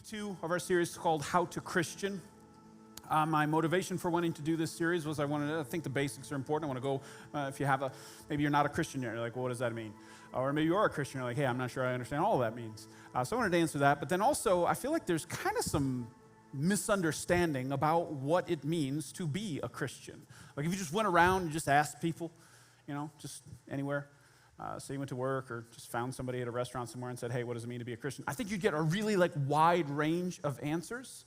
2 of our series called How to Christian. My motivation for wanting to do this series was I think the basics are important. I want to go, if you have maybe you're not a Christian yet, you're like, well, what does that mean? Or maybe you are a Christian, you're like, hey, I'm not sure I understand all that means. So I wanted to answer that. But then also, I feel like there's kind of some misunderstanding about what it means to be a Christian. Like if you just went around and just asked people, just anywhere, say you went to work or just found somebody at a restaurant somewhere and said, hey, what does it mean to be a Christian? I think you'd get a really wide range of answers.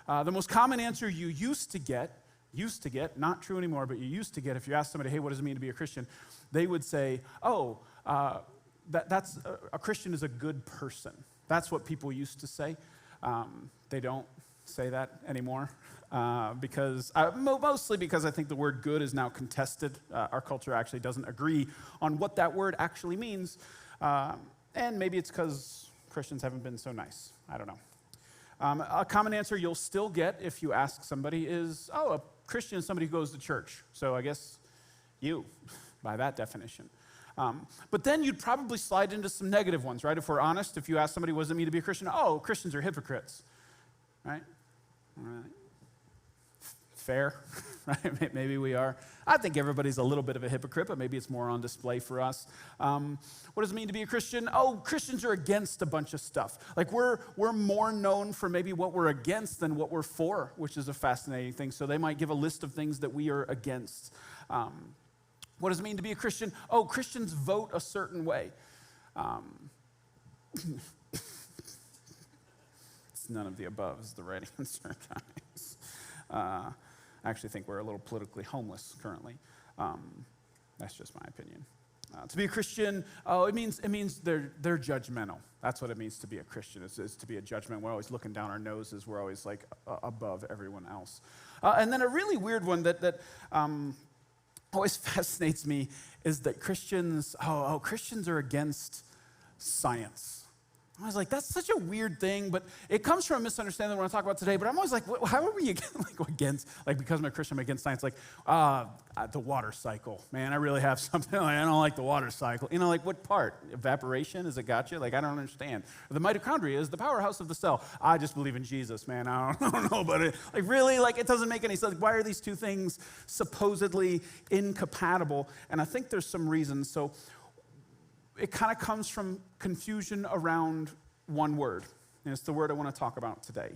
The most common answer you used to get, not true anymore, but you used to get, if you asked somebody, hey, what does it mean to be a Christian? They would say, a Christian is a good person. That's what people used to say. They don't say that anymore mostly because I think the word good is now contested. Our culture actually doesn't agree on what that word actually means. And maybe it's because Christians haven't been so nice. I don't know. A common answer you'll still get if you ask somebody is, a Christian is somebody who goes to church. So I guess you, by that definition. But then you'd probably slide into some negative ones, right? If we're honest, if you ask somebody, what does it mean to be a Christian? Christians are hypocrites, right? All right. Fair, right? Maybe we are. I think everybody's a little bit of a hypocrite, but maybe it's more on display for us. What does it mean to be a Christian? Christians are against a bunch of stuff. Like we're more known for maybe what we're against than what we're for, which is a fascinating thing. So they might give a list of things that we are against. What does it mean to be a Christian? Christians vote a certain way. It's none of the above is the right answer, guys. I actually think we're a little politically homeless currently. That's just my opinion. To be a Christian, it means they're judgmental. That's what it means to be a Christian, is to be a judgment. We're always looking down our noses. We're always above everyone else. And then a really weird one that always fascinates me is that Christians are against science. I was like, that's such a weird thing, but it comes from a misunderstanding that we're going to talk about today. But I'm always like, how are we against, because I'm a Christian, I'm against science. The water cycle. Man, I really have something. I don't like the water cycle. What part? Evaporation? Has it got you? I don't understand. The mitochondria is the powerhouse of the cell. I just believe in Jesus, man. I don't know about it. Really? It doesn't make any sense. Why are these two things supposedly incompatible? And I think there's some reasons. So it kind of comes from confusion around one word. And it's the word I want to talk about today.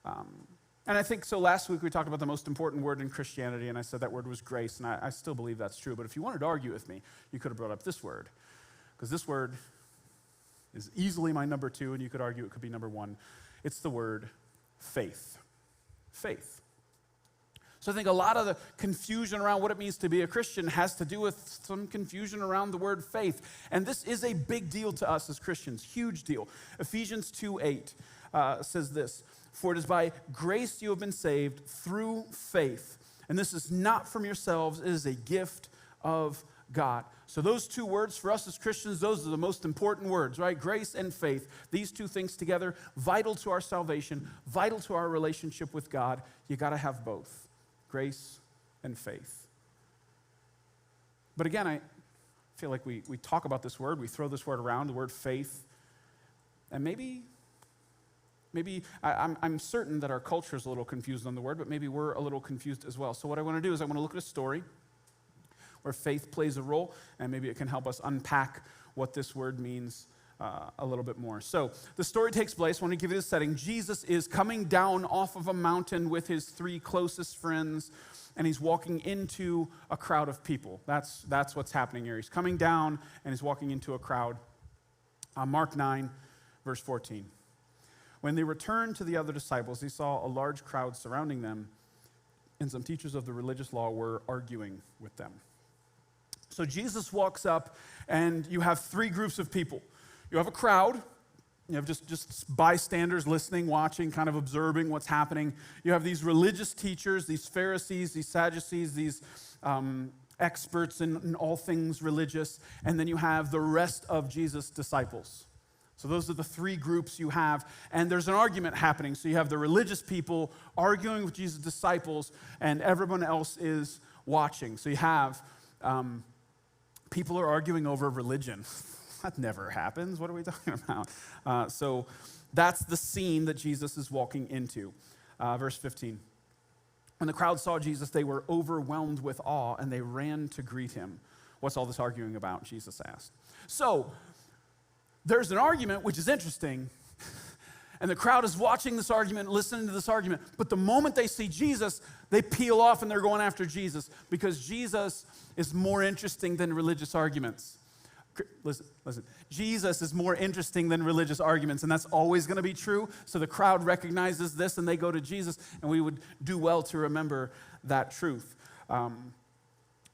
And I think, so last week we talked about the most important word in Christianity, and I said that word was grace, and I still believe that's true. But if you wanted to argue with me, you could have brought up this word. Because this word is easily my number 2, and you could argue it could be number 1. It's the word faith. Faith. So I think a lot of the confusion around what it means to be a Christian has to do with some confusion around the word faith. And this is a big deal to us as Christians, huge deal. Ephesians 2:8 says this, "For it is by grace you have been saved through faith. And this is not from yourselves, it is a gift of God." So those two words for us as Christians, those are the most important words, right? Grace and faith. These two things together, vital to our salvation, vital to our relationship with God. You got to have both. Grace and faith. But again, I feel like we talk about this word, we throw this word around, the word faith, and maybe I'm certain that our culture is a little confused on the word, but maybe we're a little confused as well. So what I want to do is I want to look at a story where faith plays a role, and maybe it can help us unpack what this word means a little bit more. So the story takes place, I want to give you the setting. Jesus is coming down off of a mountain with his 3 closest friends, and he's walking into a crowd of people. That's what's happening here. He's coming down, and he's walking into a crowd. Mark 9, verse 14. When they returned to the other disciples, he saw a large crowd surrounding them, and some teachers of the religious law were arguing with them. So Jesus walks up, and you have 3 groups of people. You have a crowd. You have just bystanders listening, watching, kind of observing what's happening. You have these religious teachers, these Pharisees, these Sadducees, these experts in all things religious. And then you have the rest of Jesus' disciples. So those are the 3 groups you have. And there's an argument happening. So you have the religious people arguing with Jesus' disciples, and everyone else is watching. So you have people are arguing over religion. That never happens. What are we talking about? So That's the scene that Jesus is walking into. Verse 15. When the crowd saw Jesus, they were overwhelmed with awe, and they ran to greet him. What's all this arguing about? Jesus asked. So, there's an argument, which is interesting, and the crowd is watching this argument, listening to this argument, but the moment they see Jesus, they peel off and they're going after Jesus because Jesus is more interesting than religious arguments. Listen. Jesus is more interesting than religious arguments, and that's always going to be true. So the crowd recognizes this, and they go to Jesus, and we would do well to remember that truth.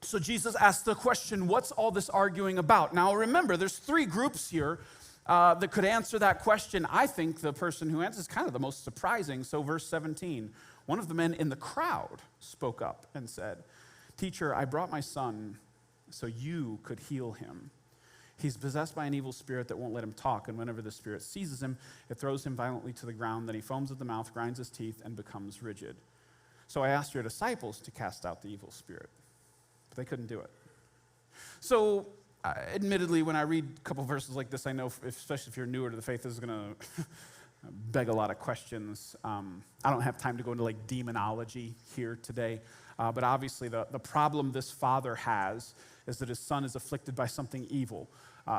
So Jesus asked the question, what's all this arguing about? Now remember, there's three groups here that could answer that question. I think the person who answers is kind of the most surprising. So verse 17, one of the men in the crowd spoke up and said, "Teacher, I brought my son so you could heal him. He's possessed by an evil spirit that won't let him talk, and whenever the spirit seizes him, it throws him violently to the ground. Then he foams at the mouth, grinds his teeth, and becomes rigid. So I asked your disciples to cast out the evil spirit, but they couldn't do it." So, admittedly, when I read a couple verses like this, I know, especially if you're newer to the faith, this is going to beg a lot of questions. I don't have time to go into like demonology here today, but obviously the problem this father has is that his son is afflicted by something evil.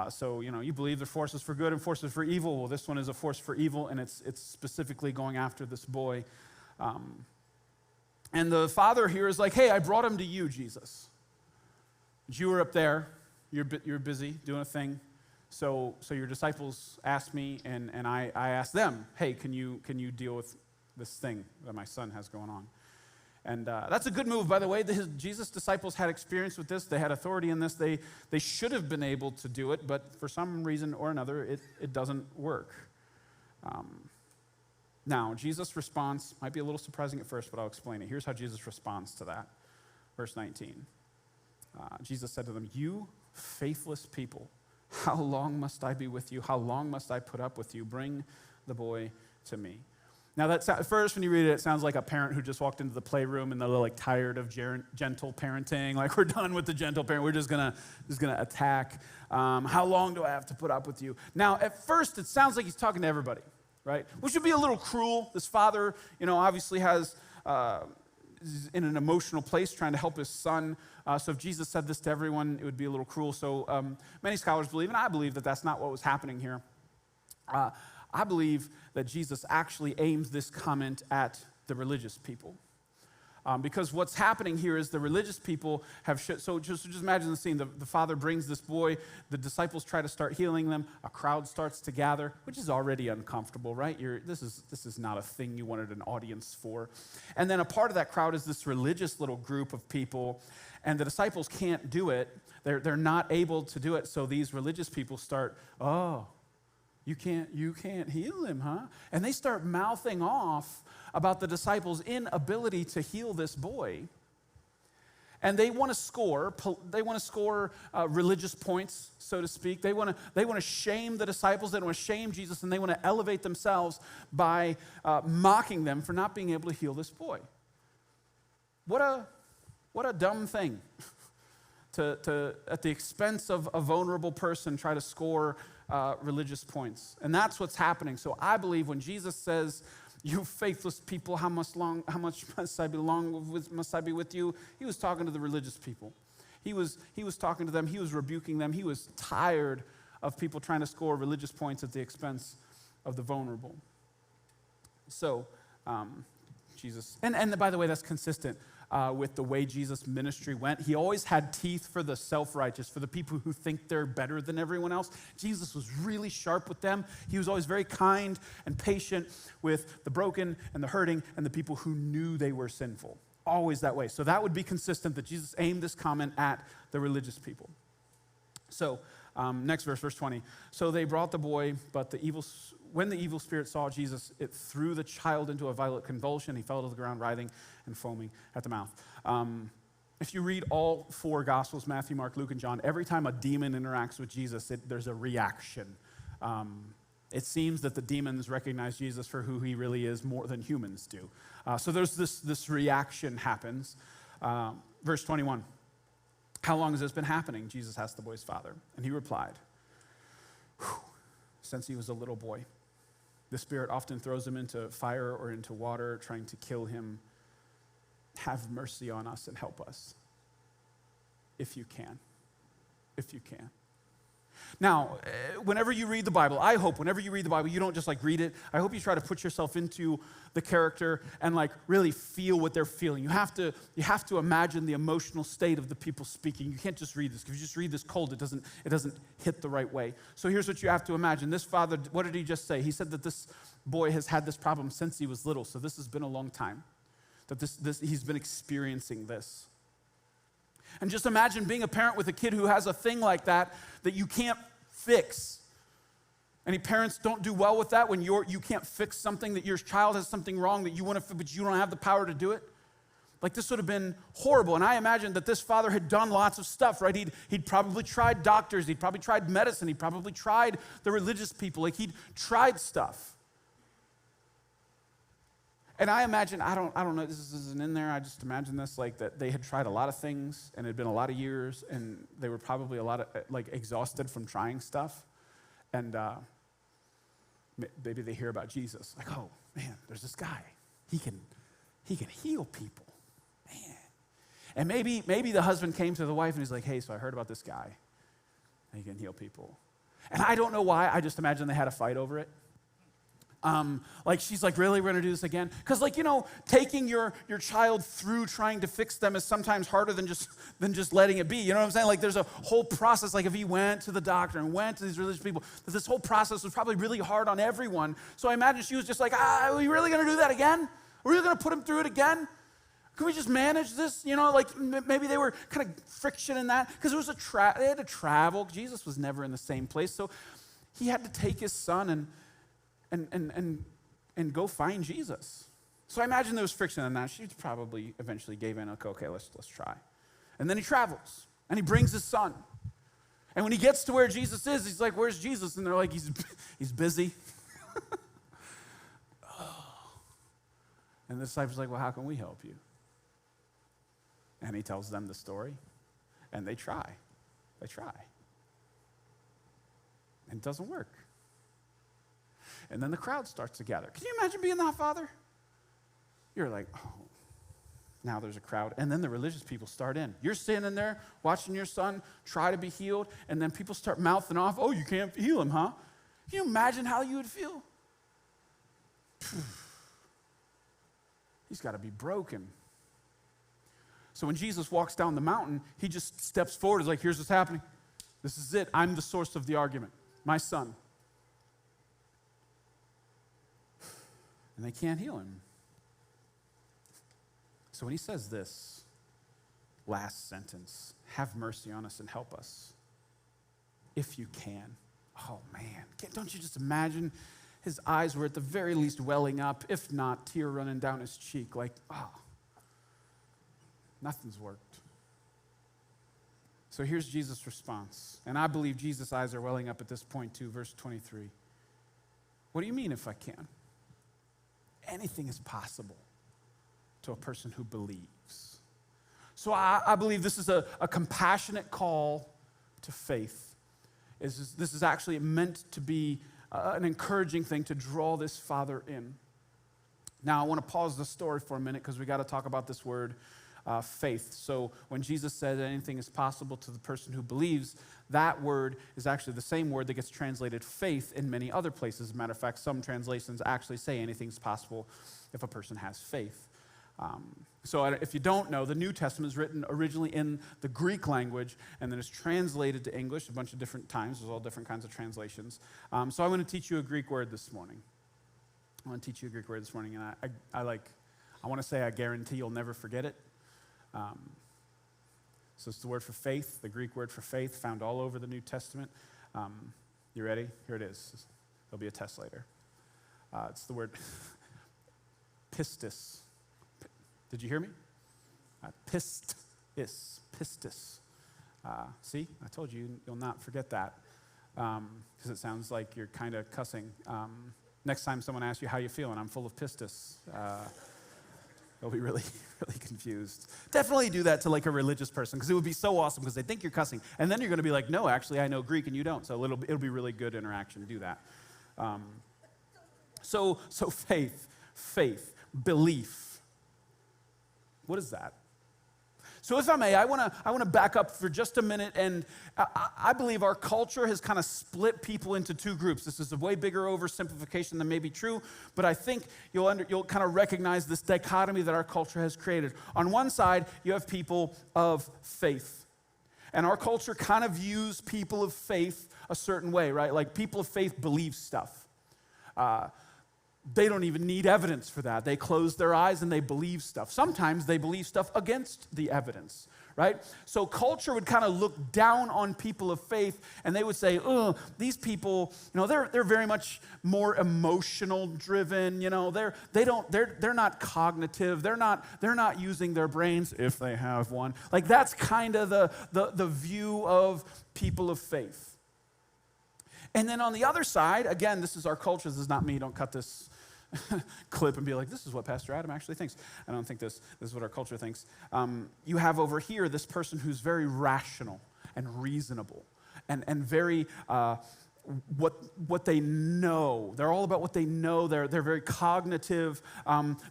So, you believe there are forces for good and forces for evil. Well, this one is a force for evil, and it's specifically going after this boy. And the father here is like, "Hey, I brought him to you, Jesus. You were up there. You're busy doing a thing. So your disciples asked me, and I asked them, hey, can you deal with this thing that my son has going on?" And that's a good move, by the way. Jesus' disciples had experience with this. They had authority in this. They should have been able to do it, but for some reason or another, it doesn't work. Now, Jesus' response might be a little surprising at first, but I'll explain it. Here's how Jesus responds to that. Verse 19. Jesus said to them, "You faithless people, how long must I be with you? How long must I put up with you? Bring the boy to me." Now, at first, when you read it, it sounds like a parent who just walked into the playroom and they're like tired of gentle parenting. Like, we're done with the gentle parent. We're just gonna attack. How long do I have to put up with you? Now, at first, it sounds like he's talking to everybody, right? Which would be a little cruel. This father, obviously is in an emotional place trying to help his son. So if Jesus said this to everyone, it would be a little cruel. So many scholars believe, and I believe that that's not what was happening here. I believe that Jesus actually aims this comment at the religious people. Because what's happening here is the religious people have, so just imagine the scene. The father brings this boy, the disciples try to start healing them, a crowd starts to gather, which is already uncomfortable, right? This is not a thing you wanted an audience for. And then a part of that crowd is this religious little group of people, and the disciples can't do it. They're not able to do it, so these religious people start, "Oh, you can't heal him, huh?" And they start mouthing off about the disciples' inability to heal this boy. And they want to score religious points, so to speak. They want to shame the disciples. They want to shame Jesus, and they want to elevate themselves by mocking them for not being able to heal this boy. What a dumb thing to at the expense of a vulnerable person, try to score religious points. And that's what's happening. So I believe when Jesus says, "You faithless people, how much must I be with you?" He was talking to the religious people. He was talking to them. He was rebuking them. He was tired of people trying to score religious points at the expense of the vulnerable. So Jesus, and by the way, that's consistent with the way Jesus' ministry went. He always had teeth for the self-righteous, for the people who think they're better than everyone else. Jesus was really sharp with them. He was always very kind and patient with the broken and the hurting and the people who knew they were sinful. Always that way. So that would be consistent that Jesus aimed this comment at the religious people. So next verse 20. So they brought the boy, but when the evil spirit saw Jesus, it threw the child into a violent convulsion. He fell to the ground, writhing and foaming at the mouth. If you read all four Gospels, Matthew, Mark, Luke, and John, every time a demon interacts with Jesus, there's a reaction. It seems that the demons recognize Jesus for who he really is more than humans do. So there's this reaction happens. Verse 21. "How long has this been happening?" Jesus asked the boy's father. And he replied, "Since he was a little boy. The Spirit often throws him into fire or into water, trying to kill him. Have mercy on us and help us, if you can. If you can. Now, whenever you read the Bible, I hope whenever you read the Bible, you don't just read it. I hope you try to put yourself into the character and really feel what they're feeling. You have to imagine the emotional state of the people speaking. You can't just read this. If you just read this cold, it doesn't hit the right way. So here's what you have to imagine. This father, what did he just say? He said that this boy has had this problem since he was little. So this has been a long time that he's been experiencing this. And just imagine being a parent with a kid who has a thing like that you can't fix. Any parents don't do well with that when you can't fix something, that your child has something wrong that you want to fix, but you don't have the power to do it? This would have been horrible. And I imagine that this father had done lots of stuff, right? He'd probably tried doctors. He'd probably tried medicine. He'd probably tried the religious people. He'd tried stuff. And I imagine, I don't know, this isn't in there, I just imagine this, that they had tried a lot of things, and it had been a lot of years, and they were probably a lot of, exhausted from trying stuff. And maybe they hear about Jesus, oh, man, there's this guy. He can heal people, man. And maybe the husband came to the wife, and he's like, hey, so I heard about this guy. He can heal people. And I don't know why, I just imagine they had a fight over it. She's really, we're going to do this again? Because, taking your child through trying to fix them is sometimes harder than just letting it be. You know what I'm saying? There's a whole process. If he went to the doctor and went to these religious people, this whole process was probably really hard on everyone. So I imagine she was just are we really going to do that again? Are we really going to put him through it again? Can we just manage this? Maybe they were kind of friction in that. Because it was they had to travel. Jesus was never in the same place. So he had to take his son and go find Jesus. So I imagine there was friction in that. She probably eventually gave in. Okay, let's try. And then he travels, and he brings his son. And when he gets to where Jesus is, he's like, where's Jesus? And they're like, he's busy. And the disciples are like, well, how can we help you? And he tells them the story, and they try. And it doesn't work. And then the crowd starts to gather. Can you imagine being that father? You're like, oh, now there's a crowd. And then the religious people start in. You're standing there watching your son try to be healed, and then people start mouthing off, oh, you can't heal him, huh? Can you imagine how you would feel? He's got to be broken. So when Jesus walks down the mountain, he just steps forward. He's like, here's what's happening. This is it. I'm the source of the argument. My son. And they can't heal him. So when he says this last sentence, have mercy on us and help us, if you can. Oh, man. Don't you just imagine his eyes were at the very least welling up, if not, tear running down his cheek, nothing's worked. So here's Jesus' response. And I believe Jesus' eyes are welling up at this point too, verse 23. What do you mean if I can? Anything is possible to a person who believes. So I believe this is a compassionate call to faith. This is actually meant to be an encouraging thing to draw this father in. Now, I want to pause the story for a minute because we got to talk about this word, faith. So when Jesus said anything is possible to the person who believes, that word is actually the same word that gets translated faith in many other places. As a matter of fact, some translations actually say anything's possible if a person has faith. So if you don't know, the New Testament is written originally in the Greek language, and then it's translated to English a bunch of different times. There's all different kinds of translations. So I want to teach you a Greek word this morning. And I want to say I guarantee you'll never forget it. So it's the word for faith, the Greek word for faith, found all over the New Testament. You ready? Here it is. There'll be a test later. It's the word pistis. Did you hear me? Pistis. See, I told you, you'll not forget that because it sounds like you're kind of cussing. Next time someone asks you how you feeling, I'm full of pistis. They'll be really, really confused. Definitely do that to a religious person because it would be so awesome because they think you're cussing. And then you're going to be like, no, actually, I know Greek and you don't. So it'll be really good interaction. Do that. So faith, belief. What is that? So if I may, I want to back up for just a minute, and I believe our culture has kind of split people into two groups. This is a way bigger oversimplification than may be true, but I think you'll kind of recognize this dichotomy that our culture has created. On one side, you have people of faith, and our culture kind of views people of faith a certain way, right? Like people of faith believe stuff. They don't even need evidence for that. They close their eyes and they believe stuff. Sometimes they believe stuff against the evidence, right? So culture would kind of look down on people of faith, and they would say, oh, these people, they're very much more emotional driven, they're not cognitive, they're not using their brains if they have one. Like that's kind of the view of people of faith. And then on the other side, again, this is our culture, this is not me, don't cut this clip and be like, this is what Pastor Adam actually thinks. I don't think this is what our culture thinks. You have over here this person who's very rational and reasonable and very what they know. They're all about what they know. They're very cognitive.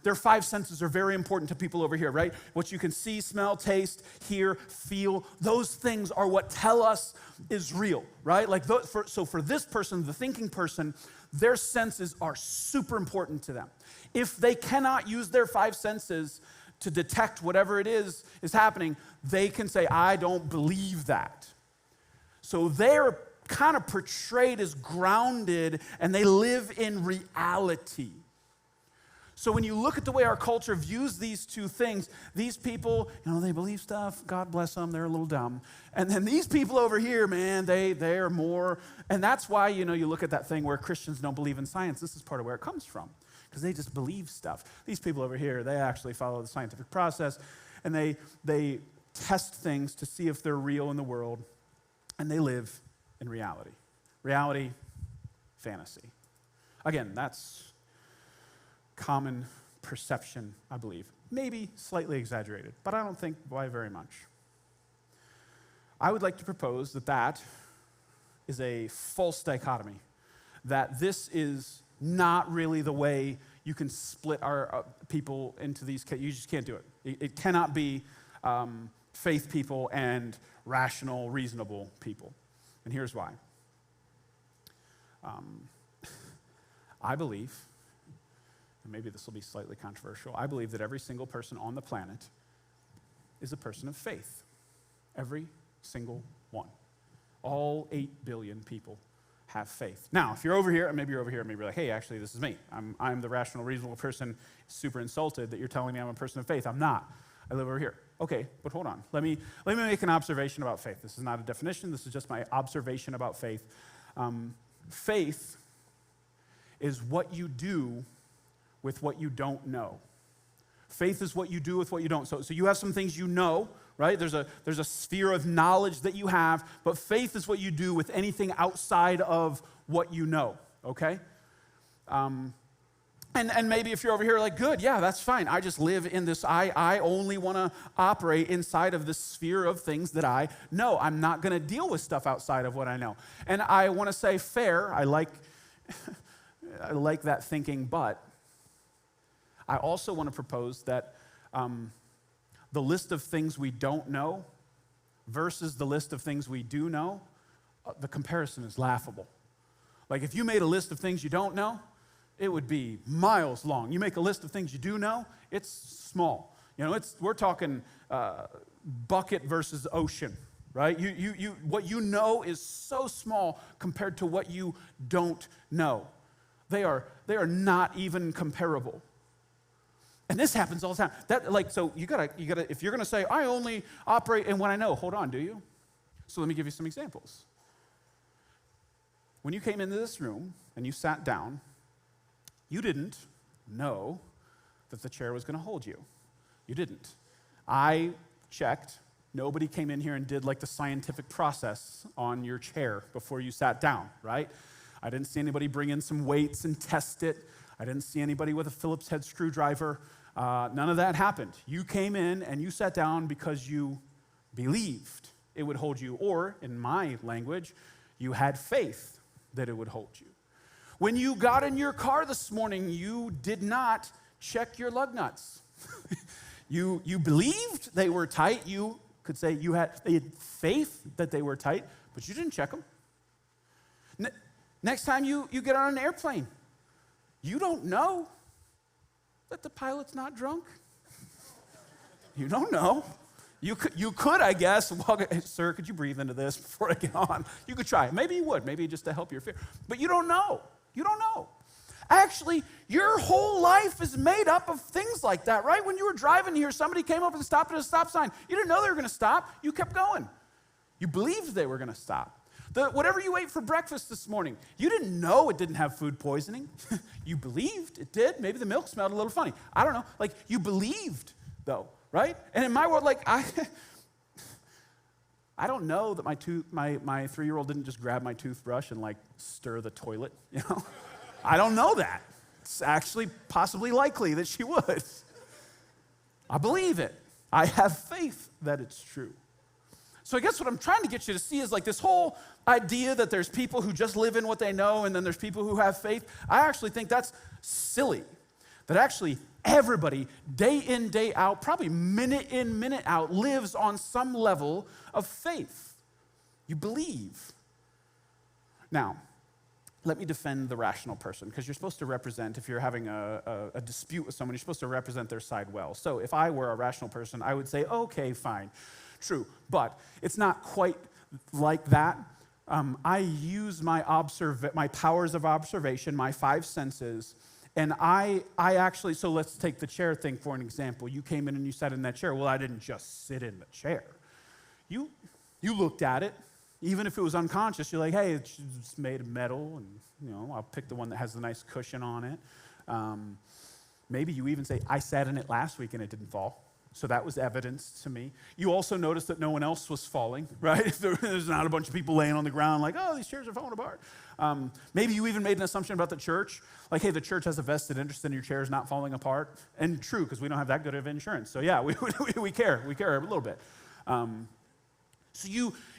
Their five senses are very important to people over here, right? What you can see, smell, taste, hear, feel, those things are what tell us is real, right? Like so for this person, the thinking person, their senses are super important to them. If they cannot use their five senses to detect whatever it is happening, they can say, I don't believe that. So they're kind of portrayed as grounded, and they live in reality. So when you look at the way our culture views these two things, these people, they believe stuff, God bless them, they're a little dumb. And then these people over here, man, they're more, and that's why, you look at that thing where Christians don't believe in science. This is part of where it comes from, because they just believe stuff. These people over here, they actually follow the scientific process, and they test things to see if they're real in the world, and they live in reality. Reality, fantasy. Again, that's common perception, I believe. Maybe slightly exaggerated, but I don't think by very much. I would like to propose that is a false dichotomy, that this is not really the way you can split our people into these. You just can't do it. It cannot be faith people and rational, reasonable people. And here's why. I believe, and maybe this will be slightly controversial, I believe that every single person on the planet is a person of faith. Every single one. All 8 billion people have faith. Now, if you're over here, and maybe you're over here, and maybe you're like, hey, actually, this is me. I'm the rational, reasonable person, super insulted that you're telling me I'm a person of faith. I'm not. I live over here. Okay, but hold on. Let me make an observation about faith. This is not a definition. This is just my observation about faith. Faith is what you do with what you don't know. Faith is what you do with what you don't. So you have some things you know, right? There's a sphere of knowledge that you have, but faith is what you do with anything outside of what you know, okay? And maybe if you're over here like, good, yeah, that's fine. I just live in this, I only want to operate inside of this sphere of things that I know. I'm not going to deal with stuff outside of what I know. And I want to say fair, I like that thinking, but I also want to propose that the list of things we don't know versus the list of things we do know, the comparison is laughable. Like if you made a list of things you don't know, it would be miles long. You make a list of things you do know, it's small. We're talking bucket versus ocean, right? What you know is so small compared to what you don't know. They are not even comparable. And this happens all the time. So you gotta. If you're gonna say I only operate in what I know, hold on, do you? So let me give you some examples. When you came into this room and you sat down, you didn't know that the chair was going to hold you. You didn't. I checked. Nobody came in here and did like the scientific process on your chair before you sat down, right? I didn't see anybody bring in some weights and test it. I didn't see anybody with a Phillips head screwdriver. None of that happened. You came in and you sat down because you believed it would hold you, or in my language, you had faith that it would hold you. When you got in your car this morning, you did not check your lug nuts. You believed they were tight. You could say you had faith that they were tight, but you didn't check them. Next time you get on an airplane, you don't know that the pilot's not drunk. You don't know. You could, I guess, hey, sir, could you breathe into this before I get on? You could try. Maybe you would, maybe just to help your fear. But you don't know. You don't know. Actually, your whole life is made up of things like that, right? When you were driving here, somebody came up and stopped at a stop sign. You didn't know they were going to stop. You kept going. You believed they were going to stop. Whatever you ate for breakfast this morning, you didn't know it didn't have food poisoning. You believed it did. Maybe the milk smelled a little funny. I don't know. Like, you believed, though, right? And in my world, like, I don't know that my 3-year-old didn't just grab my toothbrush and, like, stir the toilet, you know? I don't know that. It's actually possibly likely that she would. I believe it. I have faith that it's true. So I guess what I'm trying to get you to see is like this whole idea that there's people who just live in what they know and then there's people who have faith. I actually think that's silly. That actually everybody, day in, day out, probably minute in, minute out, lives on some level of faith. You believe. Now, let me defend the rational person, because you're supposed to represent, if you're having a dispute with someone, you're supposed to represent their side well. So if I were a rational person, I would say, okay, fine. True, but it's not quite like that. I use my powers of observation, my 5 senses, and I actually, so let's take the chair thing for an example. You came in and you sat in that chair. Well, I didn't just sit in the chair. You looked at it. Even if it was unconscious, you're like, hey, it's made of metal, and I'll pick the one that has the nice cushion on it. Maybe you even say, I sat in it last week and it didn't fall. So that was evidence to me. You also noticed that no one else was falling, right? There's not a bunch of people laying on the ground like, oh, these chairs are falling apart. Maybe you even made an assumption about the church, like, hey, the church has a vested interest in your chairs not falling apart. And true, because we don't have that good of insurance. So yeah, we care. We care a little bit. So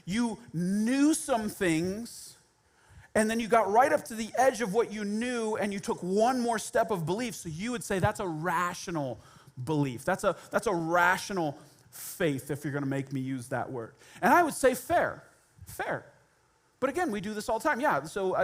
you knew some things, and then you got right up to the edge of what you knew, and you took one more step of belief. So you would say that's a rational belief. That's a rational faith, if you're going to make me use that word. And I would say fair. But again, we do this all the time. Yeah, so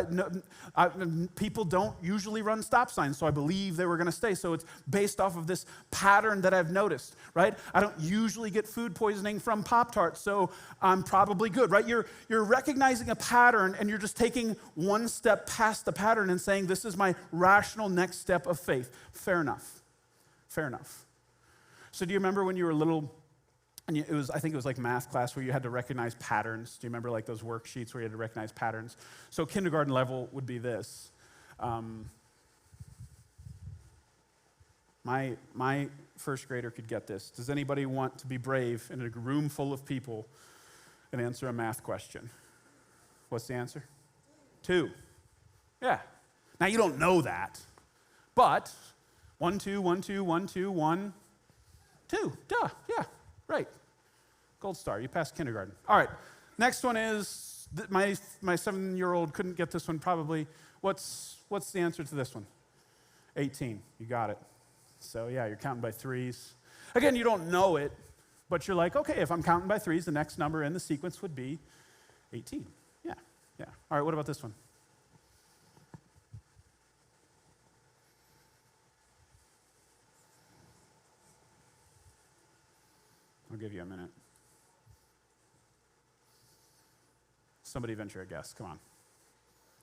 people don't usually run stop signs, so I believe they were going to stay. So it's based off of this pattern that I've noticed, right? I don't usually get food poisoning from Pop-Tarts, so I'm probably good, right? You're recognizing a pattern, and you're just taking one step past the pattern and saying, this is my rational next step of faith. Fair enough. So do you remember when you were little, and I think it was like math class where you had to recognize patterns? Do you remember like those worksheets where you had to recognize patterns? So kindergarten level would be this. My first grader could get this. Does anybody want to be brave in a room full of people and answer a math question? What's the answer? 2. Yeah. Now you don't know that, but 1, 2, 1, 2, 1, 2, 1, 2. Duh, yeah, right. Gold star, you passed kindergarten. All right, next one is, my 7-year-old couldn't get this one probably. What's the answer to this one? 18, you got it. So yeah, you're counting by 3s. Again, you don't know it, but you're like, okay, if I'm counting by 3s, the next number in the sequence would be 18. Yeah. All right, what about this one? I'll give you a minute. Somebody venture a guess, come on.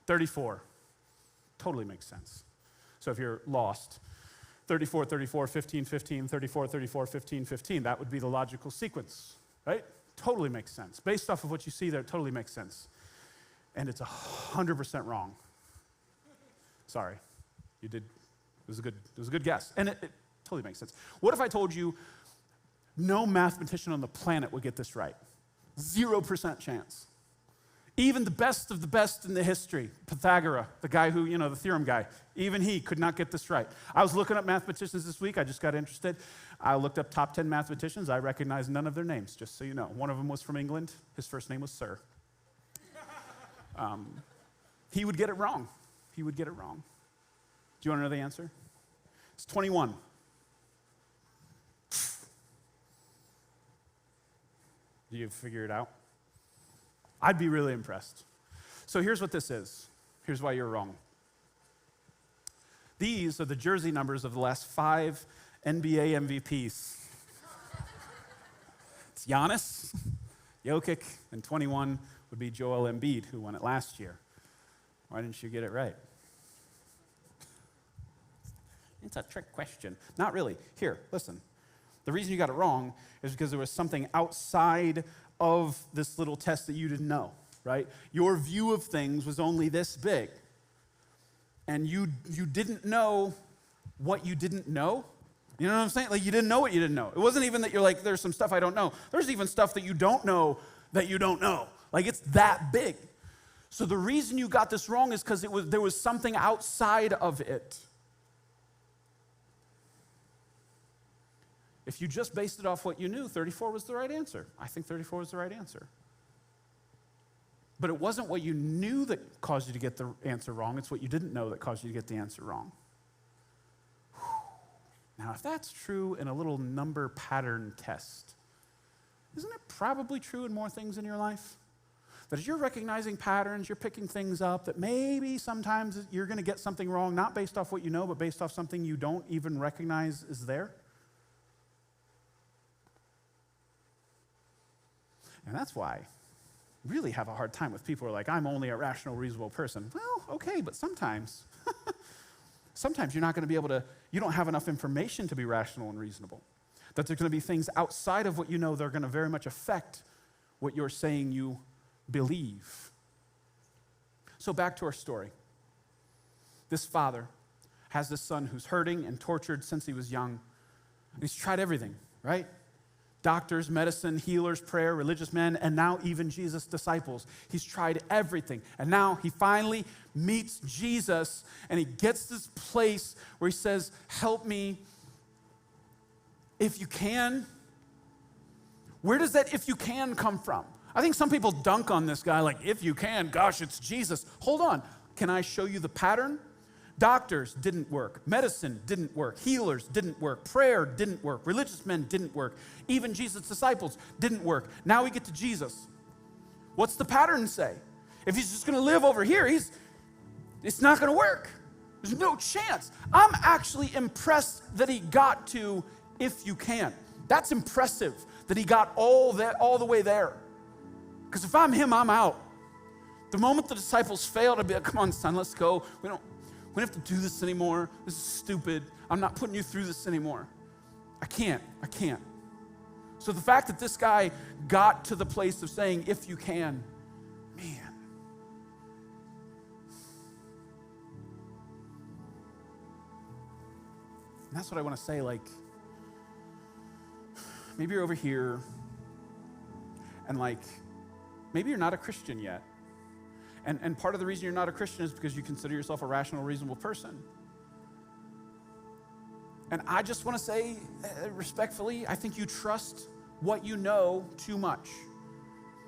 34. Totally makes sense. So if you're lost, 34, 34, 15, 15, 34, 34, 15, 15, that would be the logical sequence, right? Totally makes sense. Based off of what you see there, it totally makes sense. And it's 100% wrong. Sorry, you did, it was a good guess. And it totally makes sense. What if I told you no mathematician on the planet would get this right? 0% chance. Even the best of the best in the history, Pythagoras, the guy who, the theorem guy, even he could not get this right. I was looking up mathematicians this week. I just got interested. I looked up top 10 mathematicians. I recognized none of their names, just so you know. One of them was from England. His first name was Sir. He would get it wrong. he would get it wrong? Do you want to know the answer? It's 21. Do you figure it out? I'd be really impressed. So here's what this is. Here's why you're wrong. These are the jersey numbers of the last 5 NBA MVPs. It's Giannis, Jokic, and 21 would be Joel Embiid, who won it last year. Why didn't you get it right? It's a trick question. Not really. Here, listen. The reason you got it wrong is because there was something outside of this little test that you didn't know, right? Your view of things was only this big. And you didn't know what you didn't know. You know what I'm saying? Like, you didn't know what you didn't know. It wasn't even that you're like, there's some stuff I don't know. There's even stuff that you don't know that you don't know. Like, it's that big. So the reason you got this wrong is because there was something outside of it. If you just based it off what you knew, 34 was the right answer. I think 34 was the right answer. But it wasn't what you knew that caused you to get the answer wrong. It's what you didn't know that caused you to get the answer wrong. Now, if that's true in a little number pattern test, isn't it probably true in more things in your life? That as you're recognizing patterns, you're picking things up, that maybe sometimes you're going to get something wrong, not based off what you know, but based off something you don't even recognize is there? And that's why I really have a hard time with people who are like, I'm only a rational, reasonable person. Well, okay, but sometimes you're not going to be able to, you don't have enough information to be rational and reasonable. That there's going to be things outside of what you know that are going to very much affect what you're saying you believe. So back to our story. This father has this son who's hurting and tortured since he was young. And he's tried everything, right? Doctors, medicine, healers, prayer, religious men, and now even Jesus' disciples. He's tried everything. And now he finally meets Jesus, and he gets this place where he says, help me if you can. Where does that if you can come from? I think some people dunk on this guy like, if you can, gosh, it's Jesus. Hold on. Can I show you the pattern? Doctors didn't work. Medicine didn't work. Healers didn't work. Prayer didn't work. Religious men didn't work. Even Jesus' disciples didn't work. Now we get to Jesus. What's the pattern say? If he's just going to live over here, it's not going to work. There's no chance. I'm actually impressed that he got to if you can. That's impressive that he got all the way there. Because if I'm him, I'm out. The moment the disciples failed, I'd be like, come on, son, let's go. We don't have to do this anymore. This is stupid. I'm not putting you through this anymore. I can't. So the fact that this guy got to the place of saying, if you can, man. And that's what I want to say, like, maybe you're over here and like, maybe you're not a Christian yet. And part of the reason you're not a Christian is because you consider yourself a rational, reasonable person. And I just want to say, respectfully, I think you trust what you know too much.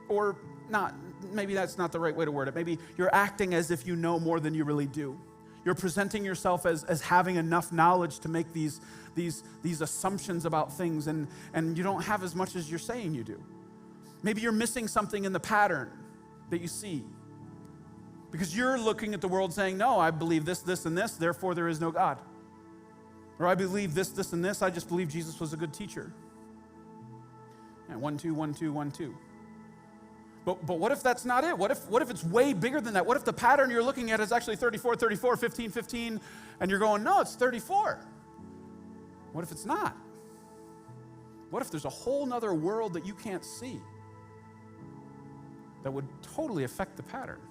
Or not, maybe that's not the right way to word it. Maybe you're acting as if you know more than you really do. You're presenting yourself as having enough knowledge to make these assumptions about things, and you don't have as much as you're saying you do. Maybe you're missing something in the pattern that you see. Because you're looking at the world saying, no, I believe this, this, and this, therefore there is no God. Or I believe this, this, and this, I just believe Jesus was a good teacher. And 1, 2, 1, 2, 1, 2. But what if that's not it? What if it's way bigger than that? What if the pattern you're looking at is actually 34, 34, 15, 15, and you're going, no, it's 34. What if it's not? What if there's a whole nother world that you can't see that would totally affect the pattern?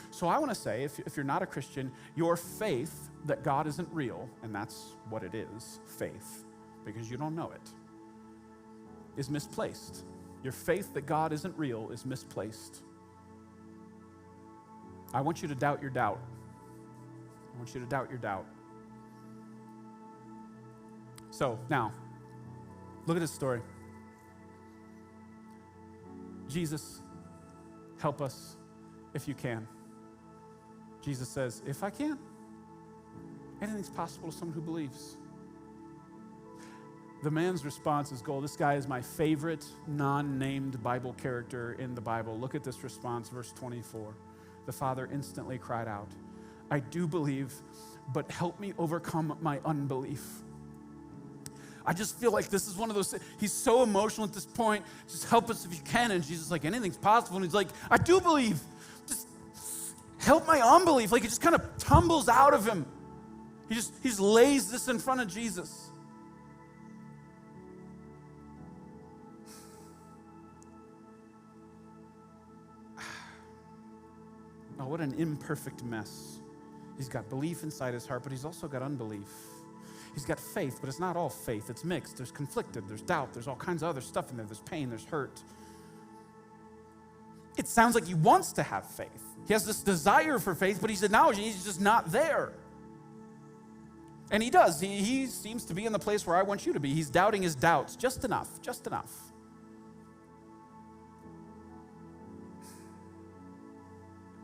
So I want to say, if you're not a Christian, your faith that God isn't real, and that's what it is, faith, because you don't know it, is misplaced. Your faith that God isn't real is misplaced. I want you to doubt your doubt. I want you to doubt your doubt. So now, look at this story. Jesus, help us if you can. Jesus says, if I can, anything's possible to someone who believes. The man's response is gold. This guy is my favorite non-named Bible character in the Bible. Look at this response, verse 24. The father instantly cried out, I do believe, but help me overcome my unbelief. I just feel like this is one of those, he's so emotional at this point. Just help us if you can. And Jesus is like, anything's possible. And he's like, I do believe. Just help my unbelief. Like it just kind of tumbles out of him. He just lays this in front of Jesus. Oh, what an imperfect mess. He's got belief inside his heart, but he's also got unbelief. He's got faith, but it's not all faith. It's mixed. There's conflicted. There's doubt. There's all kinds of other stuff in there. There's pain. There's hurt. It sounds like he wants to have faith. He has this desire for faith, but he's acknowledging he's just not there. And he does. He seems to be in the place where I want you to be. He's doubting his doubts. Just enough. Just enough.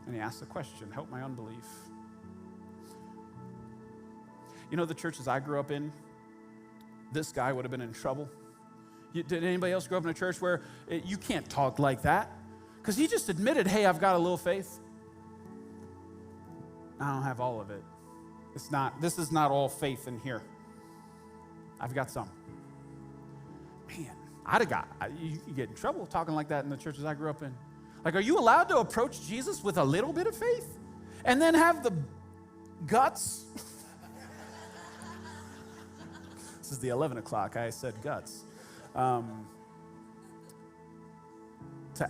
And he asks the question, help my unbelief. You know, the churches I grew up in, this guy would have been in trouble. Did anybody else grow up in a church where you can't talk like that? Because he just admitted, hey, I've got a little faith. I don't have all of it. This is not all faith in here. I've got some. Man, you get in trouble talking like that in the churches I grew up in. Like, are you allowed to approach Jesus with a little bit of faith and then have the guts? This is the 11 o'clock. I said guts. To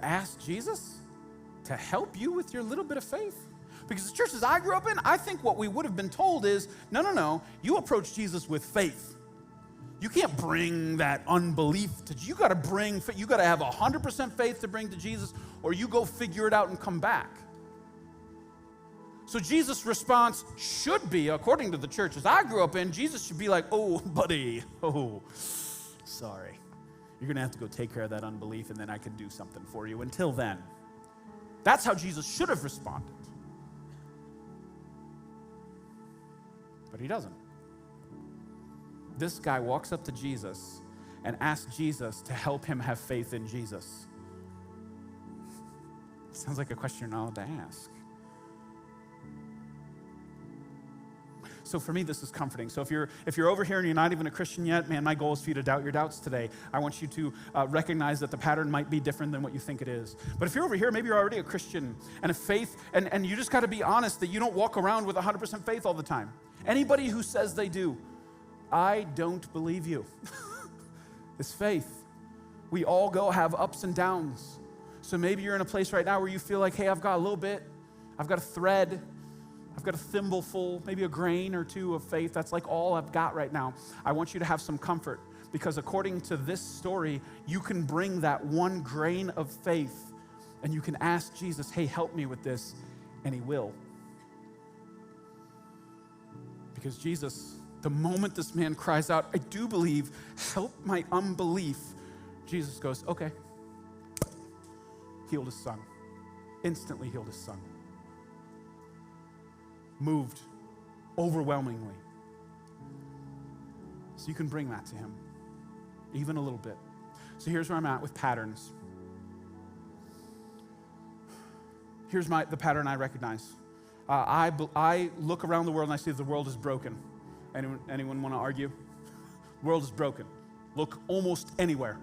ask Jesus to help you with your little bit of faith? Because the churches I grew up in, I think what we would have been told is, no, you approach Jesus with faith. You can't bring that unbelief to you. You got to have 100% faith to bring to Jesus, or you go figure it out and come back. So Jesus' response should be, according to the churches I grew up in, Jesus should be like, oh, buddy, sorry. You're going to have to go take care of that unbelief, and then I can do something for you. Until then, that's how Jesus should have responded. But he doesn't. This guy walks up to Jesus and asks Jesus to help him have faith in Jesus. Sounds like a question you're not allowed to ask. So for me, this is comforting. So if you're over here and you're not even a Christian yet, man, my goal is for you to doubt your doubts today. I want you to recognize that the pattern might be different than what you think it is. But if you're over here, maybe you're already a Christian and a faith, and you just got to be honest that you don't walk around with 100% faith all the time. Anybody who says they do, I don't believe you. It's faith. We all have ups and downs. So maybe you're in a place right now where you feel like, hey, I've got a little bit, I've got a thread, I've got a thimbleful, maybe a grain or two of faith. That's like all I've got right now. I want you to have some comfort, because according to this story, you can bring that one grain of faith and you can ask Jesus, hey, help me with this, and he will. Because Jesus, the moment this man cries out, I do believe, help my unbelief, Jesus goes, okay. Healed his son. Instantly healed his son. Moved overwhelmingly. So you can bring that to him, even a little bit. So here's where I'm at with patterns. Here's the pattern I recognize. I look around the world and I see the world is broken. Anyone want to argue? The world is broken. Look almost anywhere.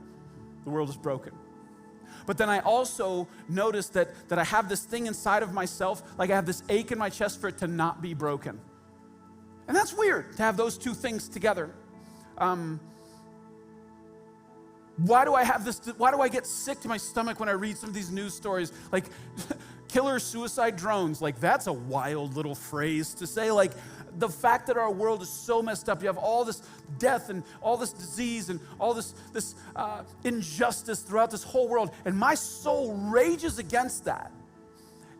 The world is broken. But then I also notice that I have this thing inside of myself, like I have this ache in my chest for it to not be broken. And that's weird to have those two things together. Why do I have this? Why do I get sick to my stomach when I read some of these news stories? Like killer suicide drones, like that's a wild little phrase to say. Like the fact that our world is so messed up, you have all this death and all this disease and all this injustice throughout this whole world, and my soul rages against that.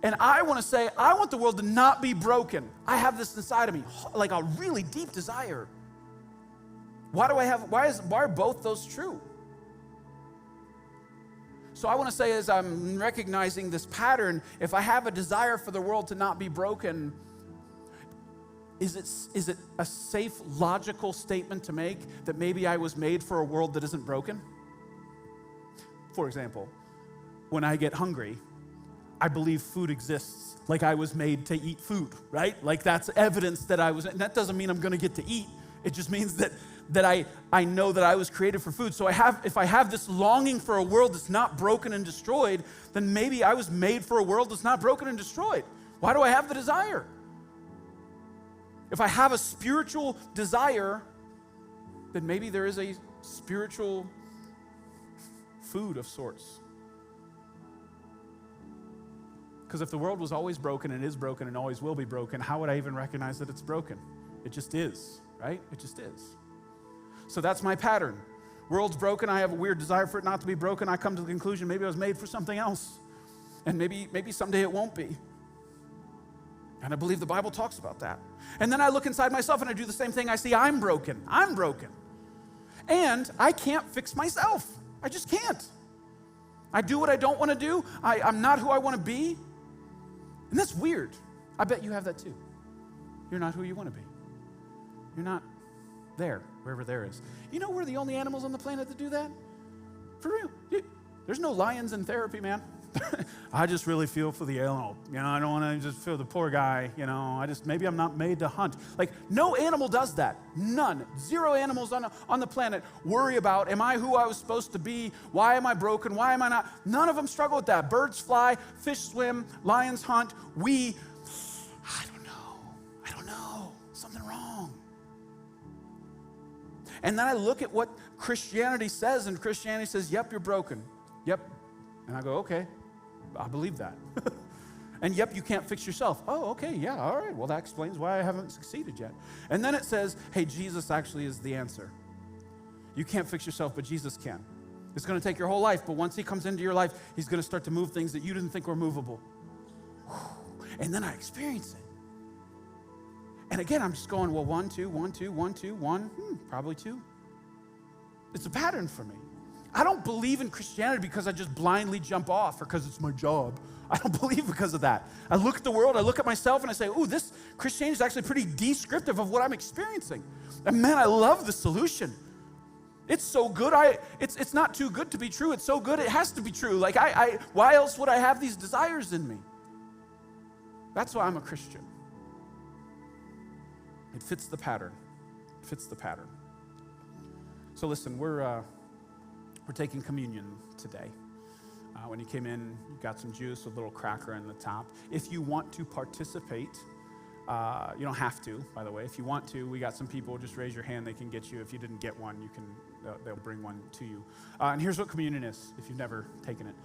And I want to say, I want the world to not be broken. I have this inside of me, like a really deep desire. Why are both those true? So I want to say, as I'm recognizing this pattern, if I have a desire for the world to not be broken, is it a safe, logical statement to make that maybe I was made for a world that isn't broken? For example, when I get hungry, I believe food exists, like I was made to eat food, right? Like that's evidence that and that doesn't mean I'm gonna get to eat. It just means that I know that I was created for food. So if I have this longing for a world that's not broken and destroyed, then maybe I was made for a world that's not broken and destroyed. Why do I have the desire? If I have a spiritual desire, then maybe there is a spiritual food of sorts. Because if the world was always broken and is broken and always will be broken, how would I even recognize that it's broken? It just is, right? It just is. So that's my pattern. World's broken. I have a weird desire for it not to be broken. I come to the conclusion maybe I was made for something else. And maybe someday it won't be. And I believe the Bible talks about that. And then I look inside myself and I do the same thing. I see I'm broken. I'm broken. And I can't fix myself. I just can't. I do what I don't want to do. I'm not who I want to be. And that's weird. I bet you have that too. You're not who you want to be. You're not there, wherever there is. You know we're the only animals on the planet that do that? For real. There's no lions in therapy, man. I just really feel for the animal. I don't want to just feel the poor guy. Maybe I'm not made to hunt. Like, no animal does that. None. Zero animals on the planet worry about, am I who I was supposed to be? Why am I broken? Why am I not? None of them struggle with that. Birds fly, fish swim, lions hunt. I don't know. Something wrong. And then I look at what Christianity says, and Christianity says, yep, you're broken. Yep. And I go, okay, I believe that. And yep, you can't fix yourself. Oh, okay, yeah, all right. Well, that explains why I haven't succeeded yet. And then it says, hey, Jesus actually is the answer. You can't fix yourself, but Jesus can. It's going to take your whole life, but once he comes into your life, he's going to start to move things that you didn't think were movable. And then I experience it. And again, I'm just going, well, 1, 2, 1, 2, 1, 2, 1, probably 2. It's a pattern for me. I don't believe in Christianity because I just blindly jump off or because it's my job. I don't believe because of that. I look at the world, I look at myself, and I say, ooh, this Christianity is actually pretty descriptive of what I'm experiencing. And man, I love the solution. It's so good. It's not too good to be true. It's so good it has to be true. Like, why else would I have these desires in me? That's why I'm a Christian. It fits the pattern. It fits the pattern. So listen, we're taking communion today. When you came in, you got some juice, a little cracker in the top. If you want to participate, you don't have to, by the way. If you want to, we got some people, just raise your hand, they can get you. If you didn't get one, they'll bring one to you. And here's what communion is, if you've never taken it.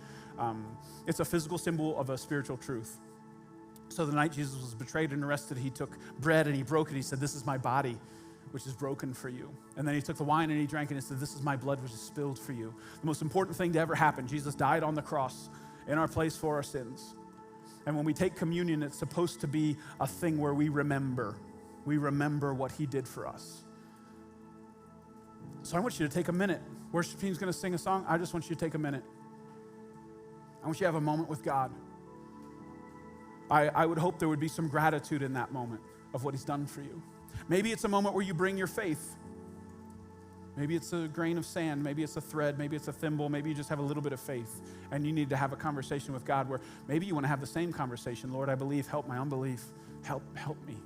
It's a physical symbol of a spiritual truth. So the night Jesus was betrayed and arrested, he took bread and he broke it. He said, this is my body, which is broken for you. And then he took the wine and he drank it and he said, this is my blood, which is spilled for you. The most important thing to ever happen, Jesus died on the cross in our place for our sins. And when we take communion, it's supposed to be a thing where we remember. We remember what he did for us. So I want you to take a minute. Worship team's going to sing a song. I just want you to take a minute. I want you to have a moment with God. I would hope there would be some gratitude in that moment of what he's done for you. Maybe it's a moment where you bring your faith. Maybe it's a grain of sand. Maybe it's a thread. Maybe it's a thimble. Maybe you just have a little bit of faith and you need to have a conversation with God where maybe you want to have the same conversation. Lord, I believe. Help my unbelief. Help me.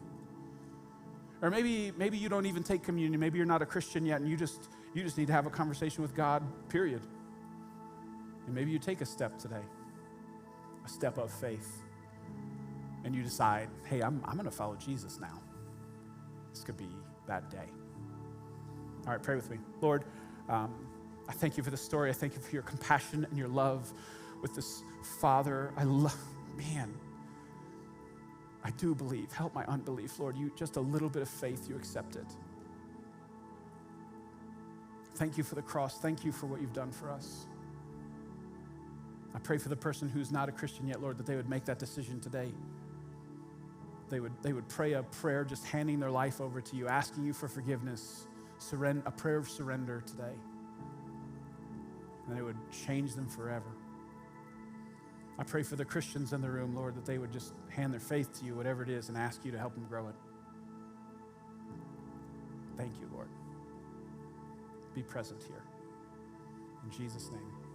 Or maybe you don't even take communion. Maybe you're not a Christian yet and you just need to have a conversation with God, period. And maybe you take a step today, a step of faith. And you decide, hey, I'm going to follow Jesus now. This could be that day. All right, pray with me. Lord, I thank you for this story. I thank you for your compassion and your love with this father. I do believe. Help my unbelief, Lord. You just a little bit of faith, you accept it. Thank you for the cross. Thank you for what you've done for us. I pray for the person who's not a Christian yet, Lord, that they would make that decision today. They would pray a prayer just handing their life over to you, asking you for forgiveness, a prayer of surrender today. And it would change them forever. I pray for the Christians in the room, Lord, that they would just hand their faith to you, whatever it is, and ask you to help them grow it. Thank you, Lord. Be present here. In Jesus' name.